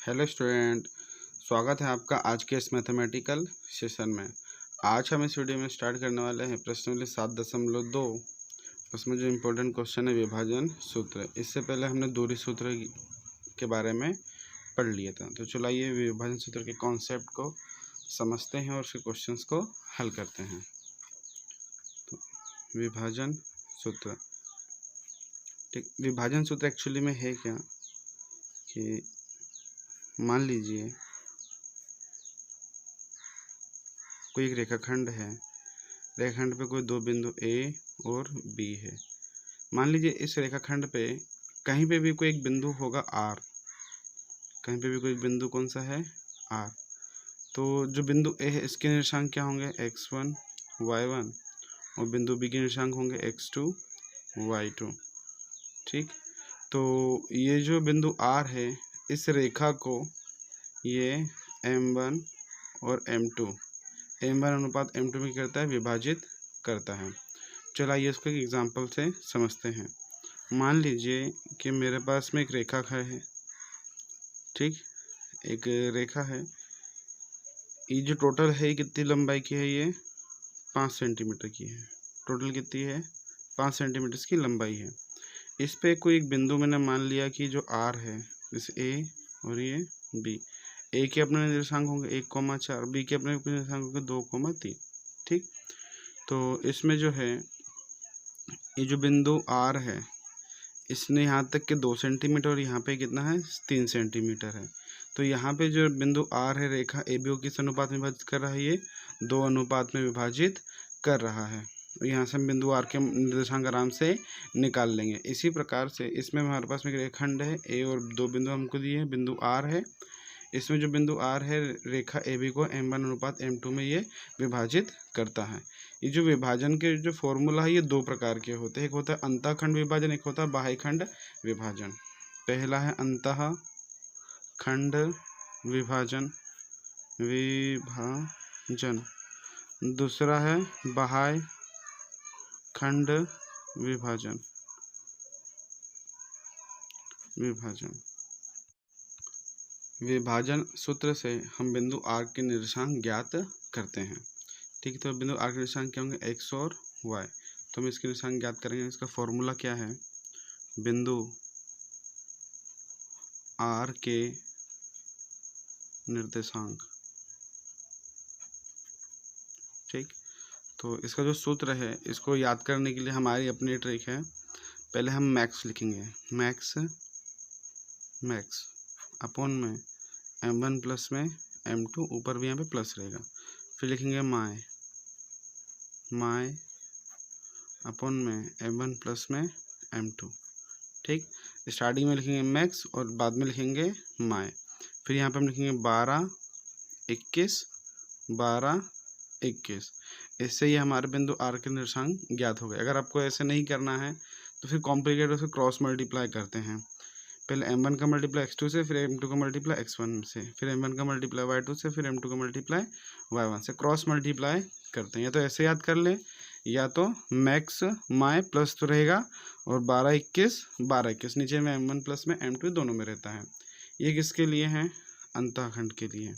Hello student, स्वागत है आपका आज के इस मैथमेटिकल सेशन में। आज हम इस वीडियो में स्टार्ट करने वाले हैं प्रश्नावली 7.2। उसमें जो इम्पोर्टेंट क्वेश्चन है विभाजन सूत्र। इससे पहले हमने दूरी सूत्र के बारे में पढ़ लिया था। तो चलो आइए विभाजन सूत्र के कॉन्सेप्ट को समझते हैं और उसके क्वेश्चंस को हल करते हैं। तो विभाजन सूत्र, ठीक, विभाजन सूत्र एक्चुअली में है क्या कि मान लीजिए कोई एक रेखाखंड है, रेखाखंड पे कोई दो बिंदु ए और बी है। मान लीजिए इस रेखाखंड पे कहीं पे भी कोई एक बिंदु होगा आर, कहीं पे भी कोई बिंदु कौन सा है आर। तो जो बिंदु ए है इसके निर्देशांक क्या होंगे x1 y1 और बिंदु बी के निर्देशांक होंगे x2 y2। ठीक, तो ये जो बिंदु आर है इस रेखा को ये m1 और m1 अनुपात m2 में करता है, विभाजित करता है। चलो आइए इसको एक एग्जांपल से समझते हैं। मान लीजिए कि मेरे पास में एक रेखा है, ठीक, एक रेखा है। ये जो टोटल है कितनी लंबाई की है, ये 5 सेंटीमीटर की है। टोटल कितनी है 5 सेंटीमीटर की लंबाई है। इस पे कोई एक बिंदु मैंने मान लिया कि जो आर है, जैसे ए और ये बी। ए के अपने निर्देशांक होंगे 1,4, बी के अपने निर्देशांक होंगे 2,3। ठीक, तो इसमें जो है ये जो बिंदु आर है इसने यहाँ तक के 2 सेंटीमीटर और यहाँ पे कितना है 3 सेंटीमीटर है। तो यहाँ पे जो बिंदु आर है रेखा ए बी को किस अनुपात में विभाजित कर रहा है, ये 2 अनुपात में विभाजित कर रहा है। यहाँ से हम बिंदु आर के निर्देशांक आराम से निकाल लेंगे। इसी प्रकार से इसमें हमारे पास में एक रेखाखंड है ए और 2 बिंदु हमको दिए हैं, बिंदु आर है। इसमें जो बिंदु आर है रेखा ए बी को m1 अनुपात m2 में ये विभाजित करता है। ये जो विभाजन के जो फॉर्मूला है ये 2 प्रकार के होते हैं। एक होता है अंतःखंड विभाजन, एक होता है बाह्यखंड विभाजन। पहला है अंतःखंड विभाजन, दूसरा है बाह्यखंड विभाजन। विभाजन सूत्र से हम बिंदु आर के निर्देशांक ज्ञात करते हैं। ठीक, तो बिंदु आर के निर्देशांक क्या होंगे x और y। तो हम इसके निर्देशांक ज्ञात करेंगे। इसका फॉर्मूला क्या है, बिंदु आर के निर्देशांक। ठीक, तो इसका जो सूत्र है इसको याद करने के लिए हमारी अपनी ट्रिक है। पहले हम मैक्स लिखेंगे, मैक्स अपॉन में m1 प्लस में m2, ऊपर भी यहाँ पे प्लस रहेगा। फिर लिखेंगे माय अपॉन में m1 प्लस में m2। ठीक, स्टार्टिंग में लिखेंगे मैक्स और बाद में लिखेंगे माय। फिर यहाँ पे हम लिखेंगे 12 21। इससे ही हमारे बिंदु आर के निर्देशांक ज्ञात हो गए। अगर आपको ऐसे नहीं करना है तो फिर कॉम्प्लिकेट उसे क्रॉस मल्टीप्लाई करते हैं। पहले m1 का मल्टीप्लाई x2 से, फिर m2 का मल्टीप्लाई x1 से, फिर m1 का मल्टीप्लाई y2 से, फिर m2 का मल्टीप्लाई y1 से, क्रॉस मल्टीप्लाई करते हैं। या तो ऐसे याद कर ले, या तो मैक्स माय प्लस तो रहेगा और 12 21 नीचे में m1 प्लस में m2 दोनों में रहता है। ये किसके लिए है, अंतःखंड के लिए।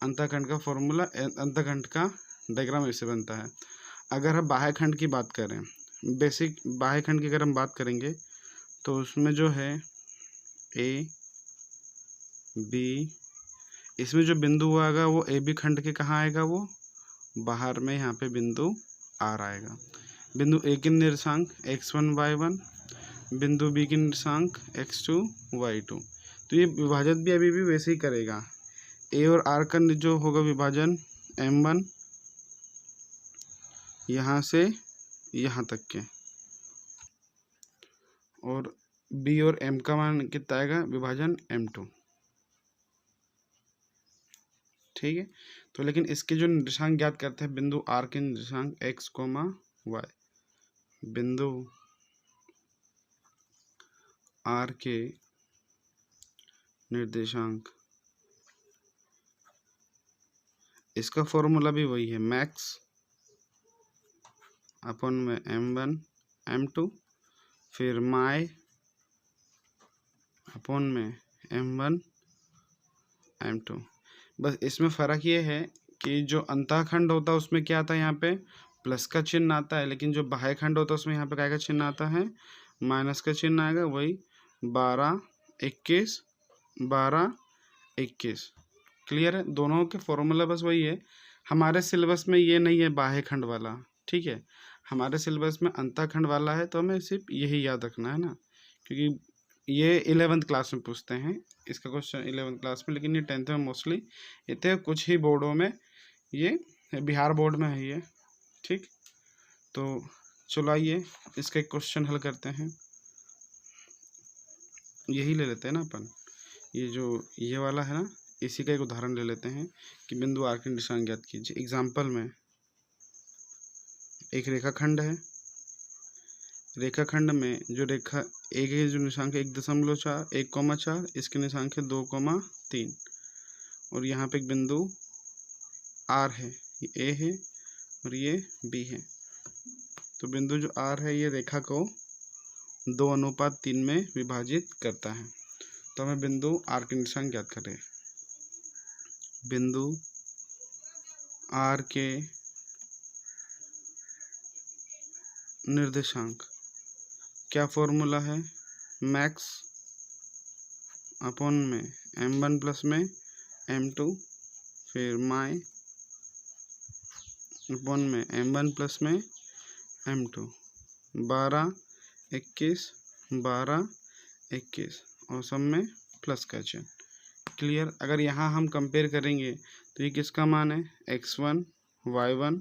अंतःखंड का फॉर्मूला, अंतःखंड का डायग्राम ऐसे बनता है। अगर हम बाह्यखंड की बात करें, बेसिक बाह्यखंड की अगर हम बात करेंगे तो उसमें जो है ए बी, इसमें जो बिंदु आएगा वो ए बी खंड के कहाँ आएगा, वो बाहर में यहाँ पे बिंदु आर आएगा। बिंदु ए के निर्देशांक x1 y1, बिंदु बी के निर्देशांक x2 y2। तो ये विभाजन भी अभी भी वैसे ही करेगा। ए और आर का जो होगा विभाजन m1 यहाँ से यहाँ तक के, और बी और m का मान कितना आएगा, विभाजन m2। ठीक है, तो लेकिन इसके जो निर्देशांक ज्ञात करते हैं, बिंदु आर के निर्देशांक x, y, बिंदु आर के निर्देशांक, इसका फॉर्मूला भी वही है, मैक्स अपॉन में m1 m2, फिर माय अपॉन में m1 m2। बस इसमें फ़र्क ये है कि जो अंतःखंड होता है उसमें क्या आता है, यहाँ पे प्लस का चिन्ह आता है, लेकिन जो बाह्यखंड होता है उसमें यहाँ पे क्या का चिन्ह आता है, माइनस का चिन्ह आएगा। वही 12 21 12 21। क्लियर है, दोनों के फॉर्मूला बस वही है। हमारे सिलेबस में ये नहीं है बाह्यखंड वाला, ठीक है, हमारे सिलेबस में अंतःखंड वाला है, तो हमें सिर्फ यही याद रखना है ना, क्योंकि ये 11th क्लास में पूछते हैं इसका क्वेश्चन, 11th क्लास में, लेकिन ये 10th में मोस्टली इतने कुछ ही बोर्डों में, ये बिहार बोर्ड में है ये, ठीक। तो चलो आइए इसका एक क्वेश्चन हल करते हैं। यही ले लेते हैं ना अपन, ये जो ये वाला है ना, इसी का एक उदाहरण ले लेते हैं कि बिंदु आर के निशान ज्ञात कीजिए। एग्जाम्पल में एक रेखाखंड है, रेखाखंड में जो रेखा एक है, जो निशांक 1.4 1,4, इसके निशांक है 2,3, और यहाँ पे एक बिंदु आर है, ये ए है और ये बी है। तो बिंदु जो आर है ये रेखा को 2:3 में विभाजित करता है। तो हमें बिंदु आर के निशान ज्ञात करें। बिंदु आर के निर्देशांक, क्या फॉर्मूला है, मैक्स अपॉन में m1 प्लस में m2, फिर माई अपॉन में m1 प्लस में m2, 12 21 12 21 और सब में प्लस का चिन्ह। क्लियर। अगर यहाँ हम कंपेयर करेंगे तो ये किसका मान है, x1 y1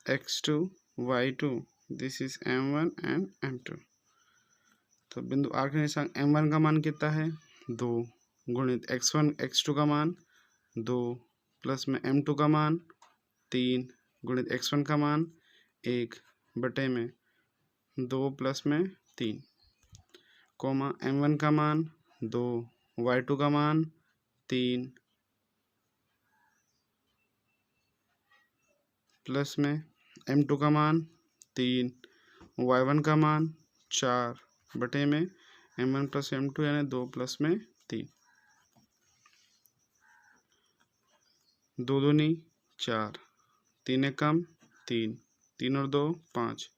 x2 y2, this is m1 and m2। तो बिंदु आर के निशान m1 का मान कितना है, 2 गुणित x1 x2 का मान 2 प्लस में m2 का मान 3 गुणित x1 का मान 1 बटे में 2 प्लस में 3, कोमा m1 का मान 2 y2 का मान 3 प्लस में m2 का मान 3 y1 का मान 4 बटे में m1 प्लस m2 यानी 2 प्लस में 3, 2 दूनी 4, 3 कम 3, 3 और 2 5,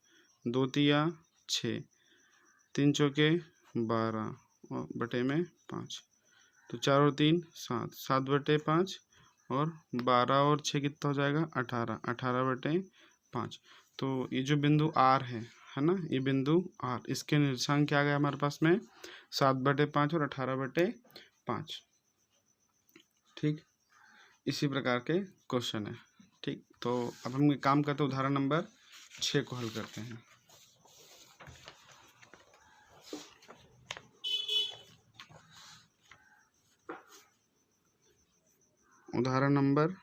2 तिया 6, 3 चौके 12 और बटे में 5, तो 4 और 3 7, 7 बटे 5 और 12 और 6 कितना हो जाएगा 18, 18 बटे 5। तो ये जो बिंदु आर है ना, ये बिंदु आर, इसके निर्देशांक क्या आ गया हमारे पास में 7/5 और 18/5, ठीक। इसी प्रकार के क्वेश्चन है, ठीक। तो अब हम एक काम करते हैं, उदाहरण नंबर 6 को हल करते हैं। उदाहरण नंबर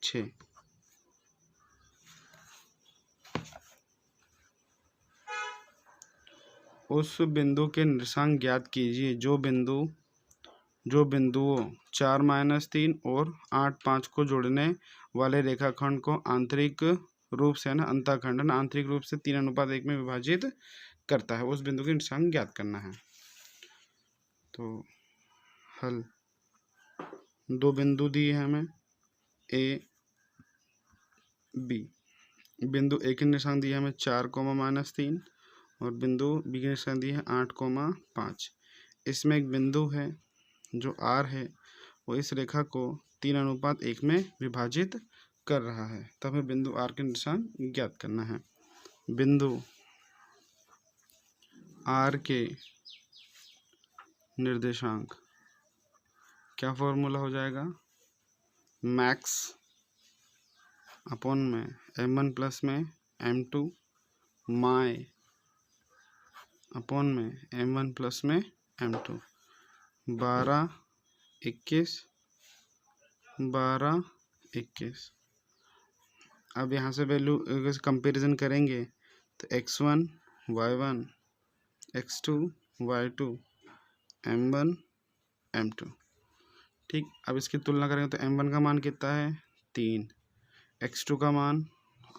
6, उस बिंदु के निर्देशांक ज्ञात कीजिए जो बिंदुओं 4-3 और 8-5 को जोड़ने वाले रेखाखंड को आंतरिक रूप से ना, अंतःखंड ना, आंतरिक रूप से 3:1 में विभाजित करता है। उस बिंदु के निर्देशांक ज्ञात करना है। तो हल, 2 बिंदु दिए हैं हमें ए बी। बिंदु ए के निर्देशांक दिए हमें 4, और बिंदु बी के निर्देशांक दिए हैं 8, 5। इसमें एक बिंदु है जो आर है, वो इस रेखा को 3:1 में विभाजित कर रहा है। तब हमें बिंदु आर के निर्देशांक ज्ञात करना है। बिंदु आर के निर्देशांक, क्या फॉर्मूला हो जाएगा, मैक्स अपॉन में m1 प्लस में m2 माई अपॉन में m1 प्लस में m2, 12 21 12 21। अब यहाँ से वैल्यू कंपैरिजन करेंगे तो x1 y1 x2 y2 m1 m2, ठीक। अब इसकी तुलना करेंगे तो m1 का मान कितना है 3, x2 का मान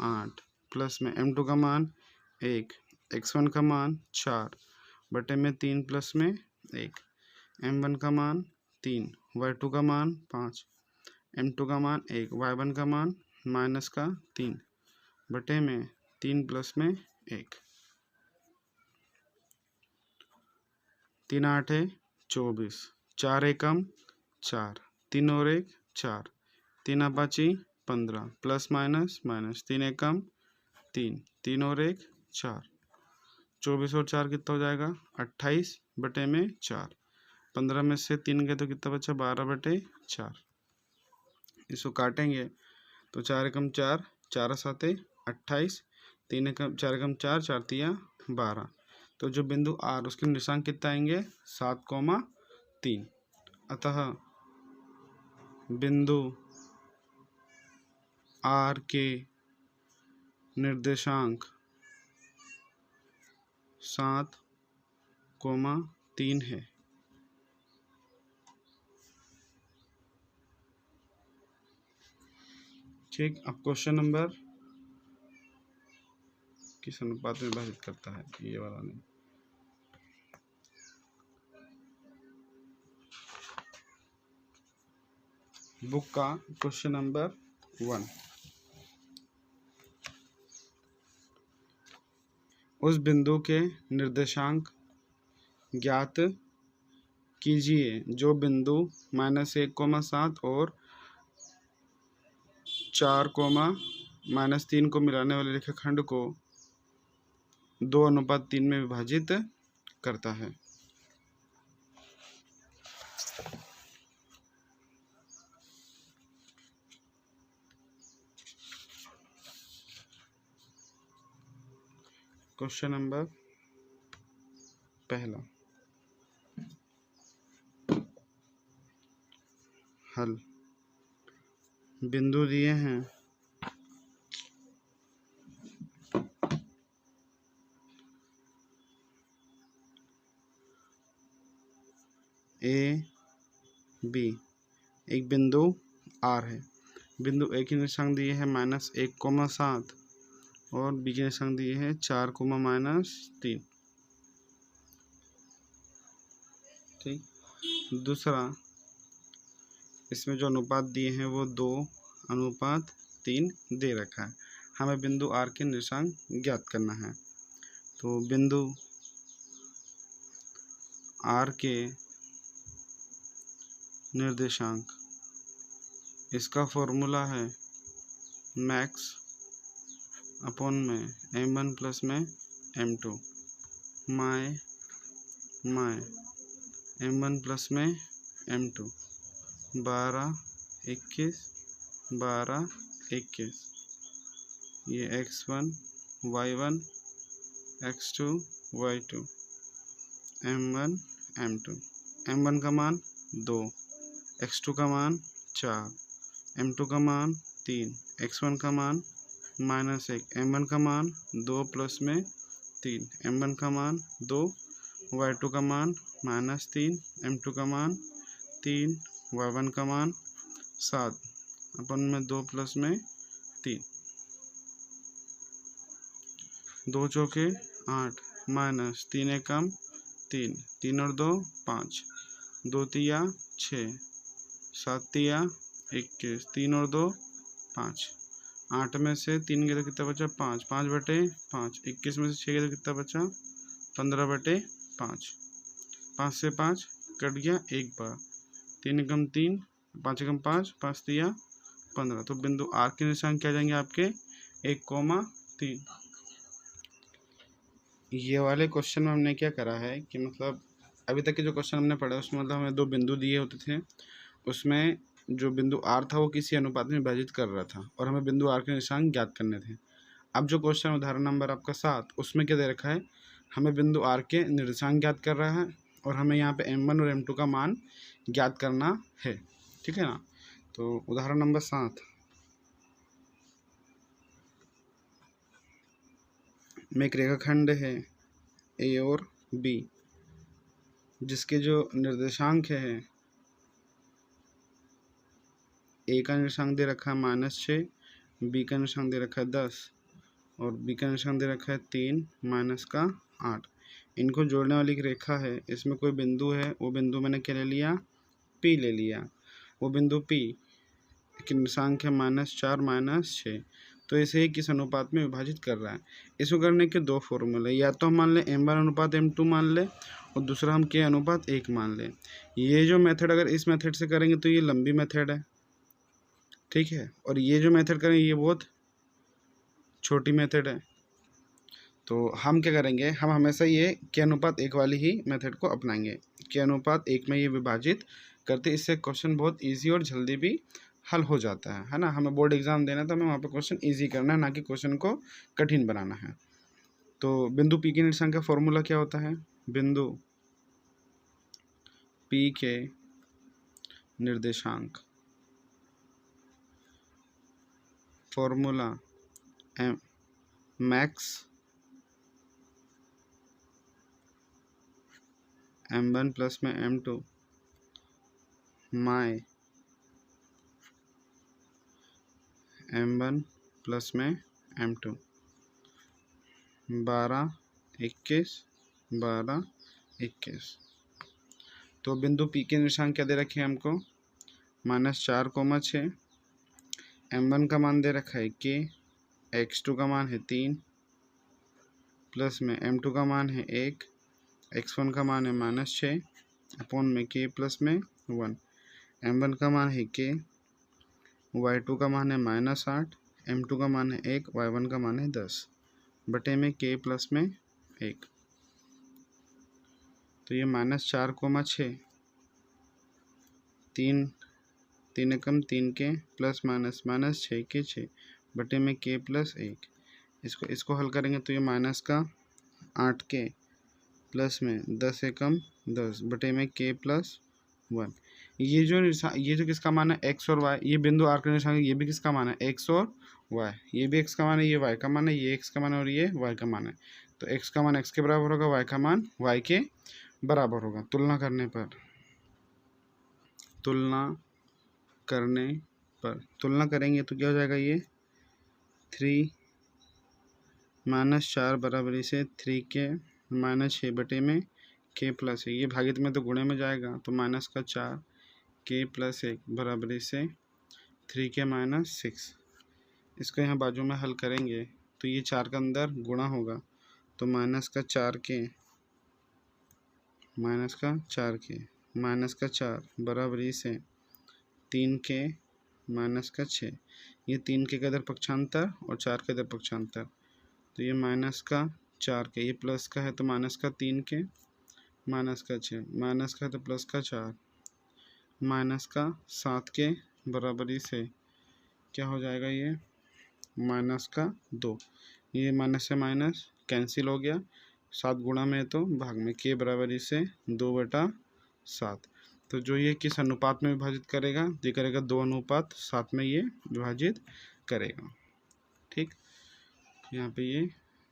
8 प्लस में m2 का मान 1, x1 का मान 4 बटे में 3 प्लस में 1, m1 का मान 3, y2 का मान 5, m2 का मान 1, y1 का मान माइनस का 3 बटे में 3 प्लस में 1, 3 8 24, 4 एकम 4, 3 और 1 4, 3 5 15 प्लस माइनस माइनस 3 एकम 3, 3 और 1 4, 24 और 4 कितना हो जाएगा 28 बटे में 4, 15 में से 3 गए तो कितना बचा 12 बटे 4। इसको काटेंगे तो 4 एकम 4, 4 7 28, 3 एकम 4 एकम 4, 4 3 12। तो जो बिंदु आर उसके निशांक कितना आएंगे 7,3। अतः बिंदु आर के निर्देशांक 7,3 है। ठीक, अब क्वेश्चन नंबर किस अनुपात में विभाजित करता है, ये वाला नहीं। बुक का क्वेश्चन नंबर 1, उस बिंदु के निर्देशांक ज्ञात कीजिए जो बिंदु -1,7 और 4,-3 को मिलाने वाले रेखाखंड को 2:3 में विभाजित करता है। क्वेश्चन नंबर पहला, हल। बिंदु दिए हैं ए बी, एक बिंदु आर है। बिंदु ए के निशांक दिए हैं -1,7 और बी के निशांक दिए हैं 4,-3। ठीक, दूसरा, इसमें जो अनुपात दिए हैं वो 2:3 दे रखा है। हमें बिंदु आर के निशांक ज्ञात करना है। तो बिंदु आर के निर्देशांक, इसका फॉर्मूला है मैक्स अपॉन में m1 प्लस में m2 माय m1 प्लस में m2 12 21 12 21, ये x1 y1 x2 y2 m1 m2, m1 का मान 2, x2 का मान 4, m2 का मान 3, x1 का मान -1, m1 का मान 2 प्लस में 3, m1 का मान 2, y2 का मान -3, m2 का मान 3, y1 का मान 7 अपन में 2 प्लस में 3, 2 चौके 8 -3 एकम 3, 3 और 2 5, 2 तिया 6, 7 तिया 21, 3 और 2 5, 8 में से 3 गए तो कितना बचा 5, 5 बटे 5, 21 में से 6 गए तो कितना बचा 15 बटे 5, 5 से 5 कट गया एक बार, 3 एकम 3, 5 एकम 5, 5 तिया 15। तो बिंदु आर के निशान क्या जाएंगे आपके 1,3। ये वाले क्वेश्चन में हमने क्या करा है कि मतलब अभी तक के जो क्वेश्चन हमने पढ़ा उसमें मतलब हमें 2 बिंदु दिए होते थे, उसमें जो बिंदु आर था वो किसी अनुपात में विभाजित कर रहा था और हमें बिंदु आर के निशान ज्ञात करने थे। अब जो क्वेश्चन उदाहरण नंबर आपका 7, उसमें क्या दे रखा है, हमें बिंदु आर के निर्देशांक ज्ञात कर रहा है और हमें यहाँ पे m1 और m2 का मान ज्ञात करना है। ठीक है ना। तो उदाहरण नंबर 7 में एक रेखाखंड है ए और बी, जिसके जो निर्देशांक है ए का निर्देशांक दे रखा है -6, बी का निर्देशांक दे रखा है 10 और बी का निर्देशांक दे रखा है 3 -8। इनको जोड़ने वाली एक रेखा है, इसमें कोई बिंदु है, वो बिंदु मैंने क्या ले लिया P ले लिया, वो बिंदु P की निर्देशांक है -4 -6, तो इसे ही किस अनुपात में विभाजित कर रहा है। इसको करने के दो फॉर्मूले, या तो हम मान लें m1 अनुपात m2 मान लें, और दूसरा हम k अनुपात 1 मान लें। ये जो मेथड अगर इस मेथड से करेंगे तो ये लंबी मेथड है, ठीक है, और ये जो मेथड करेंगे ये बहुत छोटी मेथड है। तो हम क्या करेंगे, हम हमेशा ये k अनुपात 1 वाली ही मेथड को अपनाएंगे। k अनुपात 1 में ये विभाजित करते, इससे क्वेश्चन बहुत ईजी और जल्दी भी हल हो जाता है ना। हमें बोर्ड एग्जाम देना है तो हमें वहाँ पे क्वेश्चन इजी करना है, ना कि क्वेश्चन को कठिन बनाना है। तो बिंदु P के निर्देशांक का फॉर्मूला क्या होता है, बिंदु P के निर्देशांक फॉर्मूला मैक्स m1 प्लस में m2 माई m1 प्लस में m2 12 21 12 21। तो बिंदु P के निर्देशांक क्या दे रखे हैं हमको, -4, 6, m1 का मान दे रखा है k, x2 का मान है 3, प्लस में m2 का मान है 1, x1 का मान है -6, अपॉन में k प्लस में 1, m1 का मान है k, y2 का मान है -8, m2 का मान है 1, y1 का मान है 10, बटे में k प्लस में 1। तो ये -4, 6, 3 एकम 3 के प्लस -6 के 6, बटे में k प्लस 1। इसको हल करेंगे तो ये माइनस का 8 के प्लस में 10 एकम 10, बटे में k प्लस 1। ये जो किसका मान है x और y, ये बिंदु r का निशान, ये भी किसका मान है x और y, ये भी x का मान है, ये y का मान है, ये x का मान है और ये y का मान है। तो x का मान x के बराबर होगा, y का मान y के बराबर होगा। तुलना करेंगे तो क्या हो जाएगा, ये 3 -4 बराबरी से 3k -6 बटे में k प्लस 1, ये भागित में तो गुणे में जाएगा, तो -4 k प्लस 1 बराबरी से 3k -6। इसको यहाँ बाजू में हल करेंगे तो ये 4 का अंदर गुणा होगा, तो -4 बराबरी से 3k -6, ये 3k का इधर पक्षांतर और 4 का इधर पक्षांतर, तो ये -4k, ये प्लस का है तो -3k -6, माइनस का है तो प्लस का 4, -7k बराबरी से क्या हो जाएगा, ये -2, ये माइनस से माइनस कैंसिल हो गया, 7 गुणा में तो भाग में, k बराबरी से 2/7। तो जो ये किस अनुपात में विभाजित करेगा, ये करेगा 2:7 में ये विभाजित करेगा, ठीक। यहाँ पे ये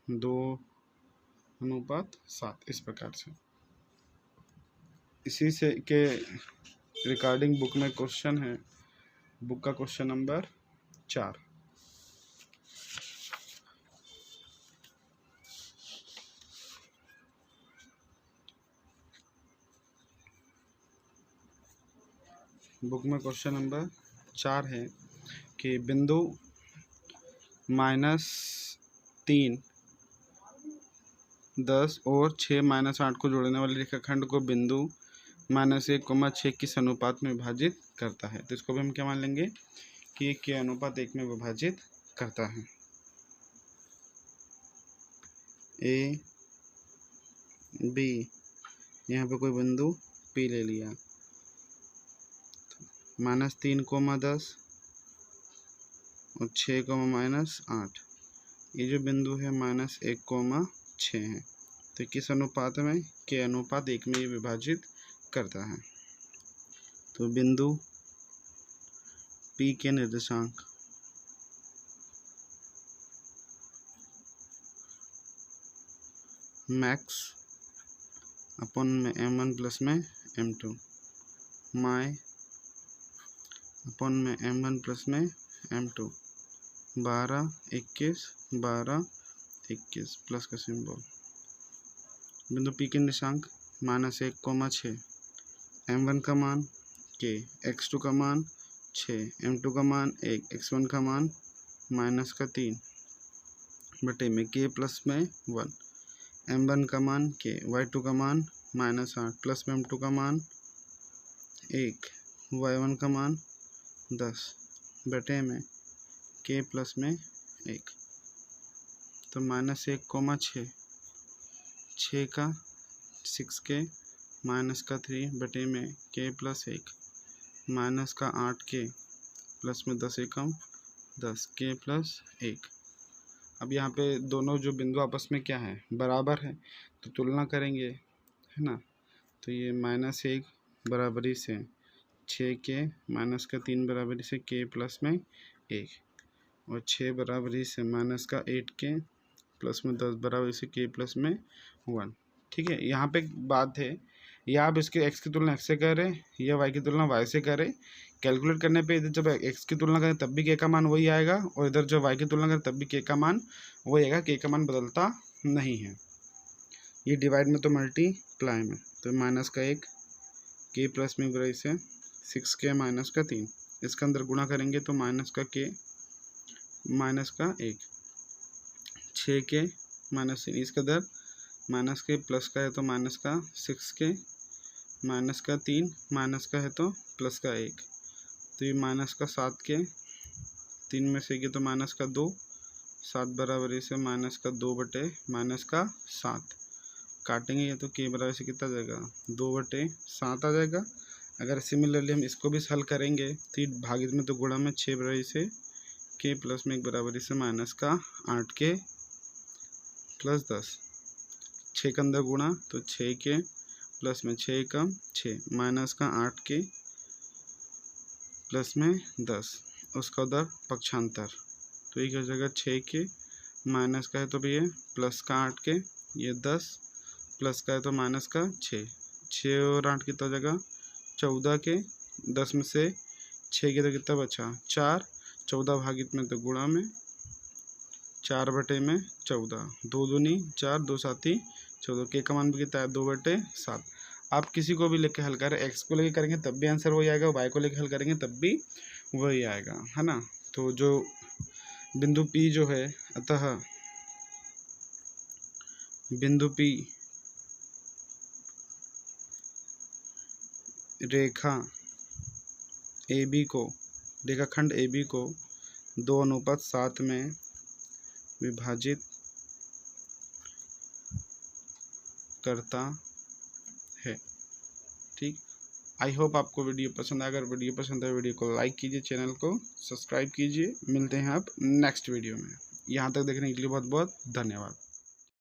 2:7 इस प्रकार से। इसी से के रिकॉर्डिंग बुक में क्वेश्चन है, बुक का क्वेश्चन नंबर 4। बुक में क्वेश्चन नंबर 4 है कि बिंदु -3, 10 और 6 -8 को जोड़ने वाले रेखाखंड को बिंदु -1, 6 किस अनुपात में विभाजित करता है। तो इसको भी हम क्या मान लेंगे कि ये k अनुपात 1 में विभाजित करता है। A B, यहाँ पे कोई बिंदु P ले लिया, -3, 10 और 6, -8, ये जो बिंदु है -1, 6 है। तो किस अनुपात में, k अनुपात 1 में ये विभाजित करता है। तो बिंदु P के निर्देशांक मैक्स अपन में m1 प्लस में m2 माई अपन में m1 प्लस में m2 12 21 12 21 प्लस का सिंबल। बिंदु P के निर्देशांक -1, 6, m1 का मान के, x2 का मान 6, m2 का मान 1, x1 का मान -3 बटे में k प्लस में 1, m1 का मान k, y2 का मान -8 प्लस में m2 का मान 1, y1 का मान 10 बटे में k प्लस में 1। तो -1, 6 का 6k -3 बटे में k प्लस 1 -8k प्लस में 10 एकम 10 k प्लस 1। अब यहाँ पे दोनों जो बिंदु आपस में क्या है, बराबर है, तो तुलना करेंगे, है ना। तो ये -1 बराबरी से 6k -3 बराबरी से k प्लस में 1 और 6 बराबरी से -8k प्लस में 10 बराबरी से k प्लस में 1। ठीक है, यहाँ पे एक बात है, या आप इसके x की तुलना x से करें या y की तुलना y से करें, कैलकुलेट करने पे इधर जब x की तुलना करें तब भी k का मान वही आएगा और इधर जब y की तुलना करें तब भी k का मान वही आएगा, k का मान बदलता नहीं है। ये डिवाइड में तो मल्टीप्लाई में, तो -1 k प्लस में बराबर से 6k -3, इसके अंदर गुणा करेंगे तो -k -1 6k -3, इसके अंदर -k प्लस का है तो -6k -3 माइनस का है तो +1, तो ये -7k 3 में से तो -2 7 बराबर से -2 बटे -7 काटेंगे ये तो k बराबर से कितना जाएगा 2/7 आ जाएगा। अगर सिमिलरली हम इसको भी हल करेंगे तो भागित में तो गुणा में 6 बराबर से k प्लस में 1 बराबर से -8k प्लस 10 6 के अंदर गुणा तो 6k प्लस में 6 कम 6 -8k प्लस में 10 उसका उधर पक्षांतर, तो ये हो जाएगा 6k माइनस का है तो भी ये प्लस का 8k, ये 10 प्लस का है तो माइनस का 6 और 8 कितना हो जाएगा 14k, 10 में से 6 के तो कितना बचा 4, 14 भागित में तो गुणा में 4 बटे में 14, 2 दूनी 4 2 साथी 14, के का मान भी कितना है 2/7। आप किसी को भी लेके हल करें, x को लेके करेंगे तब भी आंसर वही आएगा, y को लेके हल करेंगे तब भी वही आएगा, है ना। तो जो बिंदु P जो है, अतः बिंदु P रेखाखंड AB को 2:7 में विभाजित करता है। ठीक, आई होप आपको वीडियो पसंद आया। अगर वीडियो पसंद आए वीडियो को लाइक कीजिए, चैनल को सब्सक्राइब कीजिए। मिलते हैं आप नेक्स्ट वीडियो में। यहाँ तक देखने के लिए बहुत बहुत धन्यवाद।